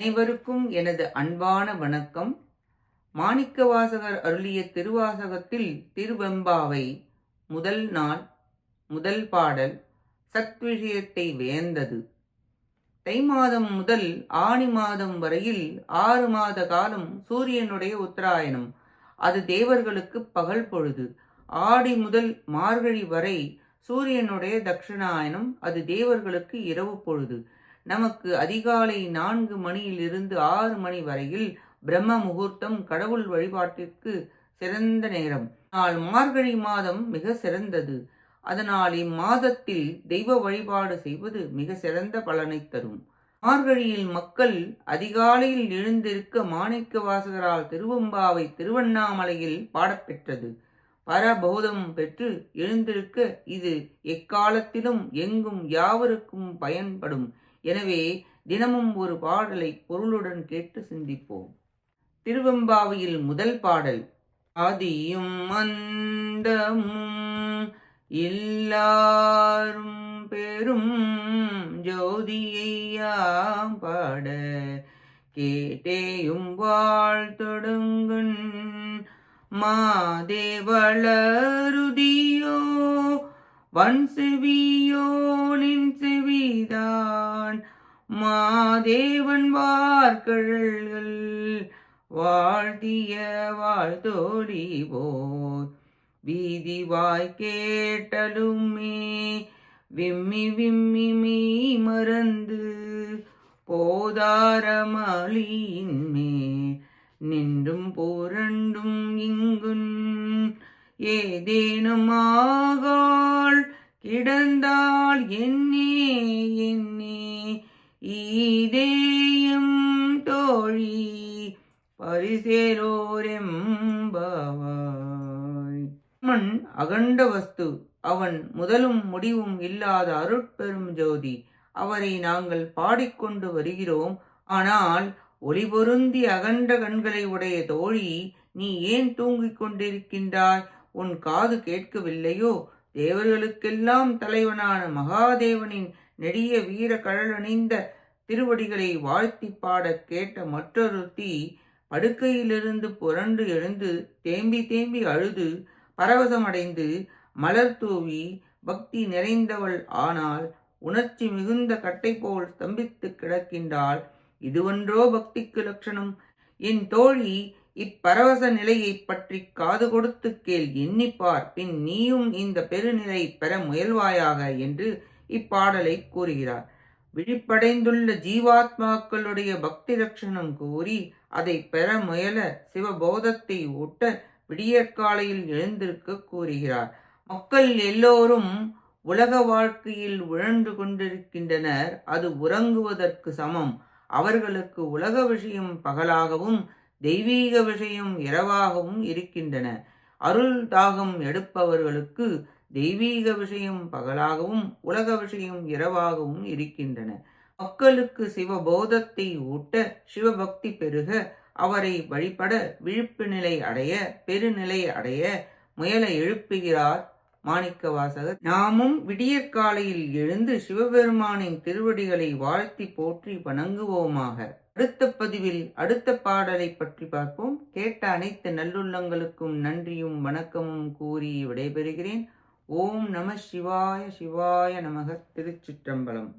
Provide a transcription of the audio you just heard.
அனைவருக்கும் எனது அன்பான வணக்கம். மாணிக்கவாசகர் அருளிய திருவாசகத்தில் திருவெம்பாவை முதல் நாள் முதல் பாடல் சத்விஷயத்தை வேந்தது. தை மாதம் முதல் ஆனி மாதம் வரையில் 6 மாத காலம் சூரியனுடைய உத்தராயணம். அது தேவர்களுக்கு பகல் பொழுது. ஆடி முதல் மார்கழி வரை சூரியனுடைய தட்சிணாயனம். அது தேவர்களுக்கு இரவு பொழுது. நமக்கு அதிகாலை 4 மணியிலிருந்து 6 மணி வரையில் பிரம்ம முகூர்த்தம், கடவுள் வழிபாட்டிற்கு சிறந்த நேரம். ஆனால் மார்கழி மாதம் மிக சிறந்தது. அதனால் இம்மாதத்தில் தெய்வ வழிபாடு செய்வது மிக சிறந்த பலனை தரும். மார்கழியில் மக்கள் அதிகாலையில் எழுந்திருக்க மாணிக்க வாசகரால் திருவெம்பாவை திருவண்ணாமலையில் பாடப்பெற்றது. பரபோதம் பெற்று எழுந்திருக்க இது எக்காலத்திலும் எங்கும் யாவருக்கும் பயன்படும். எனவே தினமும் ஒரு பாடலை பொருளுடன் கேட்டு சிந்திப்போம். திருவெம்பாவையில் முதல் பாடல். ஆதியும் அந்தமும் எல்லாரும் பெரும் ஜோதியையாம் பாட கேட்டேயும் வாழ்த்தொடுங்குன் மாதேவளருதியோ வன் செவியோ நின் செவிதான் மாதேவன் வார்கழல்கள் வாழ்த்திய வாழ்த்தோடி போர் வீதி வாய் கேட்டலுமே விம்மி விம்மி மீ மறந்து போதாரமளியின்மே நின்றும் புரண்டும் இங்குன் ஏதேனும் ஆகாள் கிடந்தாள் என்னே என்னே ஈதேயம் தோழி பரிசேரோரெம்பாவாய். மண் அகண்ட வஸ்து. அவன் முதலும் முடிவும் இல்லாத அருட்பெரும் ஜோதி. அவரை நாங்கள் பாடிக்கொண்டு வருகிறோம். ஆனால் ஒளி பொருந்தி அகண்ட கண்களை உடைய தோழி, நீ ஏன் தூங்கிக் கொண்டிருக்கின்றாய்? உன் காது கேட்கவில்லையோ? தேவர்களுக்கெல்லாம் தலைவனான மகாதேவனின் நெடிய வீர கழலணிந்த திருவடிகளை வாழ்த்தி பாட கேட்ட மற்றொருத்தி படுக்கையிலிருந்து புரண்டு எழுந்து தேம்பி தேம்பி அழுது பரவசமடைந்து மலர் தூவி பக்தி நிறைந்தவள். ஆனால் உணர்ச்சி மிகுந்த கட்டை போல் ஸ்தம்பித்து கிடக்கின்றாள். இதுவன்றோ பக்திக்கு லட்சணம்? என் தோழி, இப்பரவச நிலையை பற்றி காது கொடுத்து கேள், எண்ணிப்பார், பின் நீயும் இந்த பெருநிலை பெற முயல்வாயாக என்று இப்பாடலை கூறுகிறார். விழிப்படைந்துள்ள ஜீவாத்மாக்களுடைய பக்தி லட்சணம் கூறி அதை பெற முயல சிவபோதத்தை ஊட்ட விடியற்காலையில் எழுந்திருக்க கூறுகிறார். மக்கள் எல்லோரும் உலக வாழ்க்கையில் உழன்று கொண்டிருக்கின்றனர். அது உறங்குவதற்கு சமம். அவர்களுக்கு உலக விஷயம் பகலாகவும் தெய்வீக விஷயம் இரவாகவும் இருக்கின்றன. அருள் தாகம் எடுப்பவர்களுக்கு தெய்வீக விஷயம் பகலாகவும் உலக விஷயம் இரவாகவும் இருக்கின்றன. மக்களுக்கு சிவபோதத்தை ஊட்ட சிவபக்தி பெருக அவரை வழிபட விழிப்பு நிலை அடைய பெருநிலை அடைய முயல எழுப்புகிறார் மாணிக்கவாசகர். நாமும் விடியற்காலையில் எழுந்து சிவபெருமானின் திருவடிகளை வாழ்த்தி போற்றி வணங்குவோமாக. அடுத்த பதிவில் அடுத்த பாடலை பற்றி பார்ப்போம். கேட்ட அனைத்து நல்லுள்ளங்களுக்கும் நன்றியும் வணக்கமும் கூறி விடைபெறுகிறேன். ஓம் நம சிவாய சிவாய நமக. திருச்சிற்றம்பலம்.